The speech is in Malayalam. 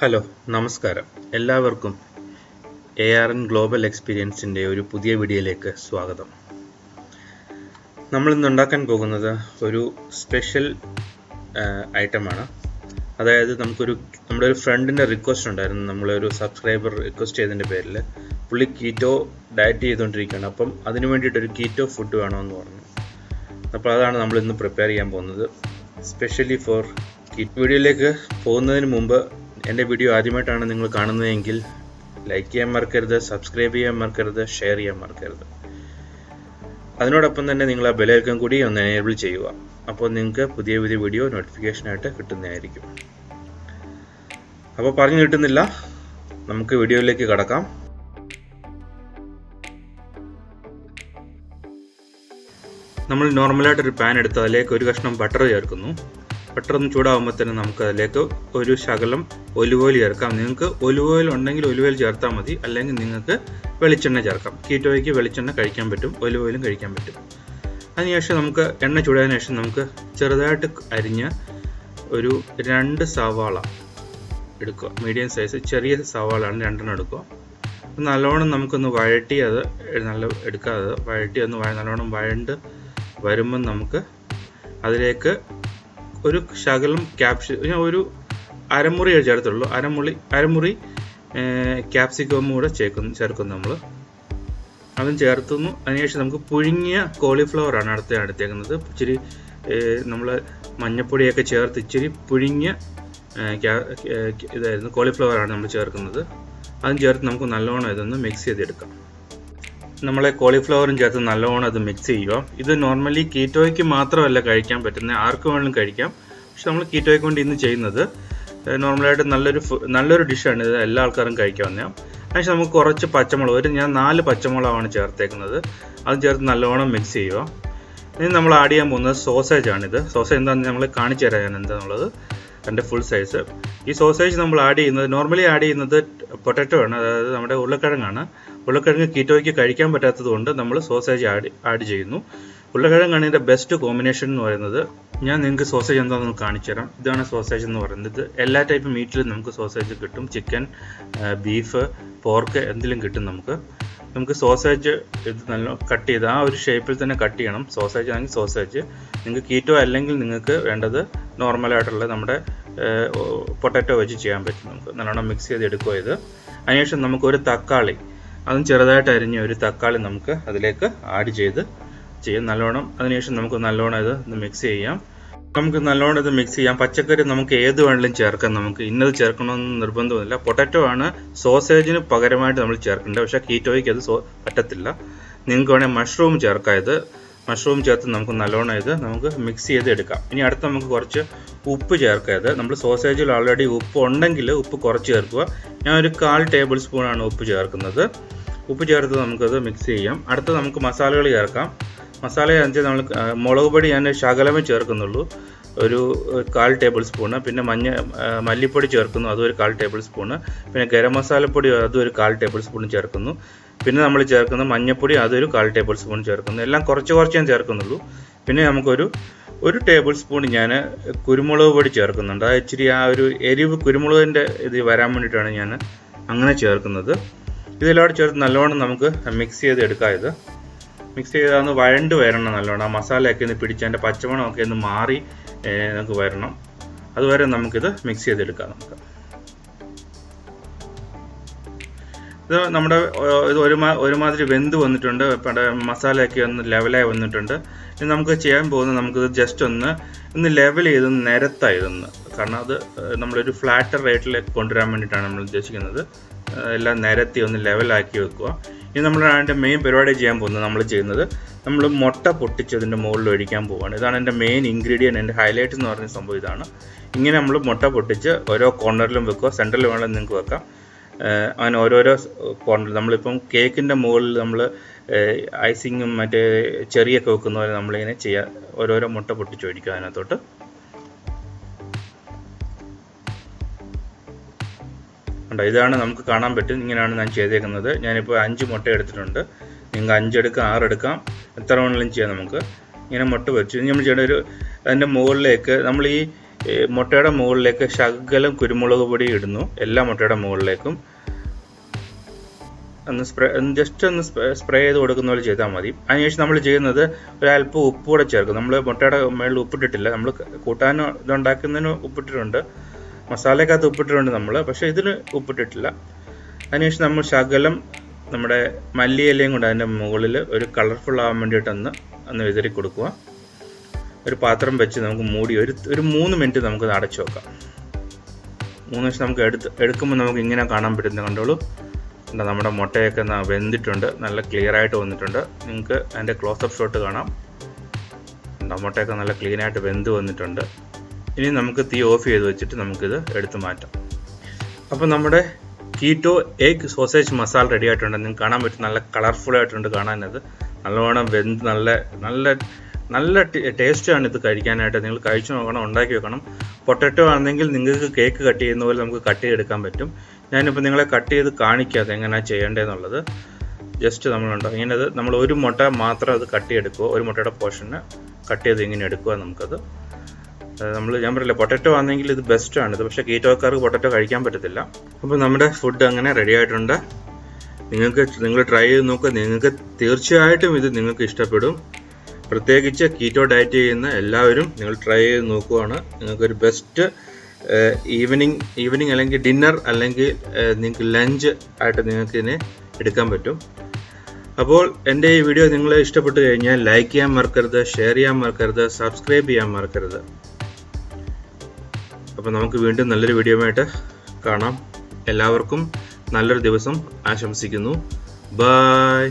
ഹലോ നമസ്കാരം എല്ലാവർക്കും ARN ഗ്ലോബൽ എക്സ്പീരിയൻസിൻ്റെ ഒരു പുതിയ വീഡിയോയിലേക്ക് സ്വാഗതം. നമ്മളിന്ന് ഉണ്ടാക്കാൻ പോകുന്നത് ഒരു സ്പെഷ്യൽ ഐറ്റമാണ്. അതായത് നമ്മുടെ ഒരു ഫ്രണ്ടിൻ്റെ റിക്വസ്റ്റ് ഉണ്ടായിരുന്നു. നമ്മളൊരു സബ്സ്ക്രൈബർ റിക്വസ്റ്റ് ചെയ്തതിൻ്റെ പേരിൽ പുള്ളി കീറ്റോ ഡയറ്റ് ചെയ്തുകൊണ്ടിരിക്കുകയാണ്. അപ്പം അതിന് വേണ്ടിയിട്ടൊരു കീറ്റോ ഫുഡ് വേണമെന്ന് പറഞ്ഞു. അപ്പോൾ അതാണ് നമ്മളിന്ന് പ്രിപ്പയർ ചെയ്യാൻ പോകുന്നത്, സ്പെഷ്യലി ഫോർ കീറ്റോ. വീഡിയോയിലേക്ക് പോകുന്നതിന് മുമ്പ് എൻ്റെ വീഡിയോ ആദ്യമായിട്ടാണ് നിങ്ങൾ കാണുന്നതെങ്കിൽ ലൈക്ക് ചെയ്യാൻ മറക്കരുത്, സബ്സ്ക്രൈബ് ചെയ്യാൻ മറക്കരുത്, ഷെയർ ചെയ്യാൻ മറക്കരുത്. അതിനോടൊപ്പം തന്നെ നിങ്ങൾ ആ ബെല്ലൈക്കൺ കൂടി ഒന്ന് എനേബിൾ ചെയ്യുക. അപ്പോൾ നിങ്ങൾക്ക് പുതിയ വീഡിയോ നോട്ടിഫിക്കേഷനായിട്ട് കിട്ടുന്നതായിരിക്കും. അപ്പോൾ പറഞ്ഞു കിട്ടുന്നില്ല, നമുക്ക് വീഡിയോയിലേക്ക് കടക്കാം. നമ്മൾ നോർമലായിട്ടൊരു പാൻ എടുത്ത് അതിലേക്ക് ഒരു കഷ്ണം ബട്ടർ ചേർക്കുന്നു. ബട്ടർ ഒന്ന് ചൂടാകുമ്പോൾ തന്നെ നമുക്ക് അതിലേക്ക് ഒരു ശകലം ഒലിവ് ഓയിൽ ചേർക്കാം. നിങ്ങൾക്ക് ഒലിവ് ഓയിൽ ഉണ്ടെങ്കിൽ ഒലിവ് ഓയിൽ ചേർത്താൽ മതി, അല്ലെങ്കിൽ നിങ്ങൾക്ക് വെളിച്ചെണ്ണ ചേർക്കാം. കീറ്റോയ്ക്ക് വെളിച്ചെണ്ണ കഴിക്കാൻ പറ്റും, ഒലിവ് ഓയിലും കഴിക്കാൻ പറ്റും. അതിനുശേഷം നമുക്ക് എണ്ണ ചൂടായതിനു ശേഷം നമുക്ക് ചെറുതായിട്ട് അരിഞ്ഞ ഒരു 2 സവാള എടുക്കുക. മീഡിയം സൈസ് ചെറിയ സവാളയാണ് 2 എടുക്കുക. നല്ലോണം നമുക്കൊന്ന് വഴറ്റി അത് എടുക്കാതെ വഴറ്റി ഒന്ന് നല്ലോണം വഴണ്ട് വരുമ്പം നമുക്ക് അതിലേക്ക് ഒരു ശകലം ഒരു അരമുറി ചേർത്തുള്ളൂ. അരമുറി ക്യാപ്സിക്കം കൂടെ ചേർക്കുന്നു നമ്മൾ. അതും ചേർത്തുന്നു. അതിനുശേഷം നമുക്ക് പുഴുങ്ങിയ കോളിഫ്ലവറാണ് എടുത്തേക്കുന്നത്. ഇച്ചിരി നമ്മൾ മഞ്ഞപ്പൊടിയൊക്കെ ചേർത്ത് ഇച്ചിരി പുഴുങ്ങിയ കോളിഫ്ലവറാണ് നമ്മൾ ചേർക്കുന്നത്. അതും ചേർത്ത് നമുക്ക് നല്ലോണം ഇതൊന്ന് മിക്സ് ചെയ്തെടുക്കാം. നമ്മളെ കോളിഫ്ലവറും ചേർത്ത് നല്ലോണം അത് മിക്സ് ചെയ്യുക. ഇത് നോർമലി കീറ്റോയ്ക്ക് മാത്രമല്ല കഴിക്കാൻ പറ്റുന്നത്, ആർക്ക് വേണമെങ്കിലും കഴിക്കാം. പക്ഷെ നമ്മൾ കീറ്റോയ്ക്ക് വേണ്ടി ഇന്ന് ചെയ്യുന്നത് നോർമലായിട്ട് നല്ലൊരു ഡിഷാണ്. ഇത് എല്ലാ ആൾക്കാരും കഴിക്കാവുന്നതാണ്. പക്ഷേ നമുക്ക് കുറച്ച് പച്ചമുളക്, ഞാൻ 4 പച്ചമുളകാണ് ചേർത്തേക്കുന്നത്. അത് ചേർത്ത് നല്ലോണം മിക്സ് ചെയ്യുക. ഇനി നമ്മൾ ആഡ് ചെയ്യാൻ പോകുന്നത് സോസേജാണിത്. സോസേജ് എന്താണെന്ന് നമ്മൾ കാണിച്ചു തരാം ഞാൻ എന്താണെന്നുള്ളത്. എൻ്റെ ഫുൾ സൈസ് ഈ സോസേജ് നമ്മൾ നോർമലി ആഡ് ചെയ്യുന്നത് പൊട്ടാറ്റോ ആണ്, അതായത് നമ്മുടെ ഉരുളക്കിഴങ്ങാണ്. ഉരുളക്കിഴങ്ങ് കീറ്റോയ്ക്ക് കഴിക്കാൻ പറ്റാത്തത് കൊണ്ട് നമ്മൾ സോസേജ് ആഡ് ചെയ്യുന്നു. ഉരുളക്കിഴങ്ങാണ് ഇതിൻ്റെ ബെസ്റ്റ് കോമ്പിനേഷൻ എന്ന് പറയുന്നത്. ഞാൻ നിങ്ങൾക്ക് സോസേജ് എന്താണെന്ന് കാണിച്ചു തരാം. ഇതാണ് സോസേജ് എന്ന് പറയുന്നത്. എല്ലാ ടൈപ്പ് മീറ്റിലും നമുക്ക് സോസേജ് കിട്ടും. ചിക്കൻ, ബീഫ്, പോർക്ക് എന്തിലും കിട്ടും നമുക്ക് സോസേജ് ഇത് നല്ല കട്ട് ചെയ്ത് ആ ഒരു ഷേപ്പിൽ തന്നെ കട്ട് ചെയ്യണം. സോസേജ് ആണെങ്കിൽ സോസേജ്. നിങ്ങൾക്ക് കീറ്റോ അല്ലെങ്കിൽ നിങ്ങൾക്ക് വേണ്ടത് നോർമലായിട്ടുള്ള നമ്മുടെ പൊട്ടാറ്റോ വെച്ച് ചെയ്യാൻ പറ്റും. നമുക്ക് നല്ലോണം മിക്സ് ചെയ്ത് എടുക്കുക ഇത്. അതിനുശേഷം നമുക്കൊരു തക്കാളി, അതും ചെറുതായിട്ട് അരിഞ്ഞ ഒരു തക്കാളി നമുക്ക് അതിലേക്ക് ആഡ് ചെയ്യാം നല്ലോണം. അതിനുശേഷം നമുക്ക് നല്ലോണം ഇത് മിക്സ് ചെയ്യാം. പച്ചക്കറി നമുക്ക് ഏത് വേണമെങ്കിലും ചേർക്കാം. നമുക്ക് ഇന്നത് ചേർക്കണമെന്ന് നിർബന്ധമൊന്നുമില്ല. പൊട്ടാറ്റോ ആണ് സോസേജിന് പകരമായിട്ട് നമ്മൾ ചേർക്കേണ്ടത്. പക്ഷേ കീറ്റോയ്ക്ക് അത് പറ്റത്തില്ല. നിങ്ങൾക്ക് വേണമെങ്കിൽ മഷ്റൂം ചേർക്കാം. മഷ്റൂം ചേർത്ത് നമുക്ക് നല്ലോണം നമുക്ക് മിക്സ് ചെയ്ത് എടുക്കാം. ഇനി അടുത്ത് നമുക്ക് കുറച്ച് ഉപ്പ് ചേർക്കാം. നമ്മൾ സോസേജിൽ ഓൾറെഡി ഉപ്പ് ഉണ്ടെങ്കിൽ ഉപ്പ് കുറച്ച് ചേർക്കുക. ഞാൻ ഒരു 1/4 ടേബിൾ സ്പൂണാണ് ഉപ്പ് ചേർക്കുന്നത്. ഉപ്പ് ചേർത്ത് നമുക്കത് മിക്സ് ചെയ്യാം. അടുത്ത് നമുക്ക് മസാലകൾ ചേർക്കാം. മസാല വെച്ചാൽ നമ്മൾ മുളക് പൊടി ഞാൻ ശകലമേ ചേർക്കുന്നുള്ളൂ, ഒരു 1/4 ടേബിൾ സ്പൂണ്. പിന്നെ മല്ലിപ്പൊടി ചേർക്കുന്നു, അതും ഒരു 1/4 ടേബിൾ സ്പൂണ്. പിന്നെ ഗരം മസാലപ്പൊടി അതും ഒരു 1/4 ടേബിൾ സ്പൂൺ ചേർക്കുന്നു. പിന്നെ നമ്മൾ ചേർക്കുന്ന മഞ്ഞൾപ്പൊടി അതൊരു 1/4 ടേബിൾ സ്പൂൺ ചേർക്കുന്നു. എല്ലാം കുറച്ച് ഞാൻ ചേർക്കുന്നുള്ളൂ. പിന്നെ നമുക്കൊരു ടേബിൾ സ്പൂൺ ഞാൻ കുരുമുളക് പൊടി ചേർക്കുന്നുണ്ട്. അത് ഇച്ചിരി ആ ഒരു എരിവ് കുരുമുളകിൻ്റെ ഇത് വരാൻ വേണ്ടിയിട്ടാണ് ഞാൻ അങ്ങനെ ചേർക്കുന്നത്. ഇതെല്ലാം ചേർത്ത് നല്ലോണം നമുക്ക് മിക്സ് ചെയ്ത് എടുക്കാം. മിക്സ് ചെയ്താൽ വഴണ്ട് വരണം നല്ലോണം. ആ മസാലയൊക്കെ ഒന്ന് പിടിച്ച് അതിൻ്റെ പച്ചമണമൊക്കെ ഒന്ന് മാറി നമുക്ക് വരണം. അതുവരെ നമുക്കിത് മിക്സ് ചെയ്തെടുക്കാം. ഇത് നമ്മുടെ ഒരുമാതിരി വെന്ത് വന്നിട്ടുണ്ട്. മസാലയൊക്കെ ഒന്ന് ലെവലായി വന്നിട്ടുണ്ട്. ഇനി നമുക്ക് ചെയ്യാൻ പോകുന്നത്, നമുക്കിത് ജസ്റ്റ് ഒന്ന് ലെവൽ ചെയ്ത് നിരത്തായിരുന്നു. കാരണം അത് നമ്മളൊരു ഫ്ലാറ്റർ റേറ്റിലേക്ക് കൊണ്ടുവരാൻ വേണ്ടിയിട്ടാണ് നമ്മൾ ഉദ്ദേശിക്കുന്നത്. എല്ലാം നിരത്തി ഒന്ന് ലെവലാക്കി വെക്കുക. ഇനി നമ്മൾ അതിൻ്റെ മെയിൻ പരിപാടി ചെയ്യാൻ പോകുന്നത്, നമ്മൾ മുട്ട പൊട്ടിച്ചതിൻ്റെ മുകളിൽ ഒഴിക്കാൻ പോവുകയാണ്. ഇതാണ് എൻ്റെ മെയിൻ ഇൻഗ്രീഡിയൻറ്റ്, എൻ്റെ ഹൈലൈറ്റ് എന്ന് പറയുന്ന സംഭവം ഇതാണ്. ഇങ്ങനെ നമ്മൾ മുട്ട പൊട്ടിച്ച് ഓരോ കോർണറിലും വെക്കുക. സെൻറ്ററിൽ വേണമെങ്കിൽ നിങ്ങൾക്ക് വെക്കാം. അങ്ങനെ ഓരോരോ കോർണർ നമ്മളിപ്പം കേക്കിൻ്റെ മുകളിൽ നമ്മൾ ഐസിങ്ങും മറ്റേ ചെറിയൊക്കെ വെക്കുന്ന പോലെ നമ്മളിങ്ങനെ ഓരോരോ മുട്ട പൊട്ടിച്ച് ഒഴിക്കുക അതിനകത്തോട്ട്. ഇതാണ് നമുക്ക് കാണാൻ പറ്റും. ഇങ്ങനെയാണ് ഞാൻ ചെയ്തേക്കുന്നത്. ഞാനിപ്പോൾ 5 മുട്ട എടുത്തിട്ടുണ്ട്. നിങ്ങൾക്ക് 5 എടുക്കാം, 6 എടുക്കാം, എത്ര വേണമെങ്കിലും ചെയ്യാം. നമുക്ക് ഇങ്ങനെ മുട്ട വെച്ച് നമ്മൾ ചെയ്യേണ്ട അതിൻ്റെ മുകളിലേക്ക് നമ്മൾ മുട്ടയുടെ മുകളിലേക്ക് ശകലം കുരുമുളക് പൊടി ഇടുന്നു, എല്ലാ മുട്ടയുടെ മുകളിലേക്കും ജസ്റ്റ് ഒന്ന് സ്പ്രേ ചെയ്ത് കൊടുക്കുന്ന പോലെ ചെയ്താൽ മതി. അതിനുശേഷം നമ്മൾ ചെയ്യുന്നത് ഒരല്പം ഉപ്പ് കൂടെ ചേർക്കും. നമ്മൾ മുട്ടയുടെ മുകളിൽ ഉപ്പിട്ടിട്ടില്ല, നമ്മൾ കൂട്ടാൻ ഇതുണ്ടാക്കുന്നതിന് ഉപ്പിട്ടിട്ടുണ്ട്, മസാലക്കകത്ത് ഉപ്പിട്ടിട്ടുണ്ട് നമ്മൾ, പക്ഷേ ഇതിന് ഉപ്പിട്ടിട്ടില്ല. അതിനുശേഷം നമ്മൾ ശകലം നമ്മുടെ മല്ലിയിലയും കൊണ്ട് അതിൻ്റെ മുകളിൽ ഒരു കളർഫുൾ ആവാൻ വേണ്ടിയിട്ടൊന്ന് വിതറി കൊടുക്കുക. ഒരു പാത്രം വെച്ച് നമുക്ക് മൂടി ഒരു 3 മിനിറ്റ് നമുക്ക് അടച്ചു വെക്കാം. 3 നിമിഷം നമുക്ക് എടുക്കുമ്പോൾ നമുക്ക് ഇങ്ങനെ കാണാൻ പറ്റുന്ന കണ്ടോളൂ. നമ്മുടെ മുട്ടയൊക്കെ വെന്തിട്ടുണ്ട്, നല്ല ക്ലിയർ ആയിട്ട് വന്നിട്ടുണ്ട്. നിങ്ങൾക്ക് അതിൻ്റെ ക്ലോസപ്പ് ഷോട്ട് കാണാം. മുട്ടയൊക്കെ നല്ല ക്ലീനായിട്ട് വെന്ത് വന്നിട്ടുണ്ട്. ഇനി നമുക്ക് തീ ഓഫ് ചെയ്ത് വെച്ചിട്ട് നമുക്കിത് എടുത്ത് മാറ്റാം. അപ്പോൾ നമ്മുടെ keto egg sausage masala ready ആയിട്ടുണ്ട്. നിങ്ങൾക്ക് കാണാൻ പറ്റും, നല്ല കളർഫുൾ ആയിട്ടുണ്ട് കാണാനത്. നല്ലോണം വെന്ത് നല്ല ടേസ്റ്റാണ് ഇത് കഴിക്കാനായിട്ട്. നിങ്ങൾ കഴിച്ചു നോക്കണം, ഉണ്ടാക്കി വെക്കണം. പൊട്ടറ്റോ ആണെങ്കിൽ നിങ്ങൾക്ക് കേക്ക് കട്ട് ചെയ്യുന്ന പോലെ നമുക്ക് കട്ട് ചെയ്തെടുക്കാൻ പറ്റും. ഞാനിപ്പോൾ നിങ്ങളെ കട്ട് ചെയ്ത് കാണിക്കാതെ എങ്ങനെയാണ് ചെയ്യേണ്ടതെന്നുള്ളത്. ജസ്റ്റ് ഇങ്ങനെ നമ്മൾ ഒരു മുട്ട മാത്രം അത് കട്ട് ചെയ്തെടുക്കുക, ഒരു മുട്ടയുടെ പോർഷന് കട്ട് ചെയ്ത് ഇങ്ങനെ എടുക്കുക. നമുക്കത് ഞാൻ പറയില്ല, പൊട്ടറ്റോ ആണെങ്കിൽ ഇത് ബെസ്റ്റാണിത്, പക്ഷേ കീറ്റോക്കാർക്ക് പൊട്ടറ്റോ കഴിക്കാൻ പറ്റത്തില്ല. അപ്പോൾ നമ്മുടെ ഫുഡ് അങ്ങനെ റെഡി ആയിട്ടുണ്ട്. നിങ്ങൾ ട്രൈ ചെയ്ത് നോക്കുക, നിങ്ങൾക്ക് തീർച്ചയായിട്ടും ഇത് നിങ്ങൾക്ക് ഇഷ്ടപ്പെടും. പ്രത്യേകിച്ച് കീറ്റോ ഡയറ്റ് ചെയ്യുന്ന എല്ലാവരും നിങ്ങൾ ട്രൈ ചെയ്ത് നോക്കുകയാണ്. നിങ്ങൾക്കൊരു ബെസ്റ്റ് ഈവനിങ് അല്ലെങ്കിൽ ഡിന്നർ അല്ലെങ്കിൽ നിങ്ങൾക്ക് ലഞ്ച് ആയിട്ട് നിങ്ങൾക്ക് ഇതിനെ എടുക്കാൻ പറ്റും. അപ്പോൾ എൻ്റെ ഈ വീഡിയോ നിങ്ങളെ ഇഷ്ടപ്പെട്ട് കഴിഞ്ഞാൽ ലൈക്ക് ചെയ്യാൻ മറക്കരുത്, ഷെയർ ചെയ്യാൻ മറക്കരുത്, സബ്സ്ക്രൈബ് ചെയ്യാൻ മറക്കരുത്. അപ്പോൾ നമുക്ക് വീണ്ടും നല്ലൊരു വീഡിയോയുമായിട്ട് കാണാം. എല്ലാവർക്കും നല്ലൊരു ദിവസം ആശംസിക്കുന്നു. ബൈ.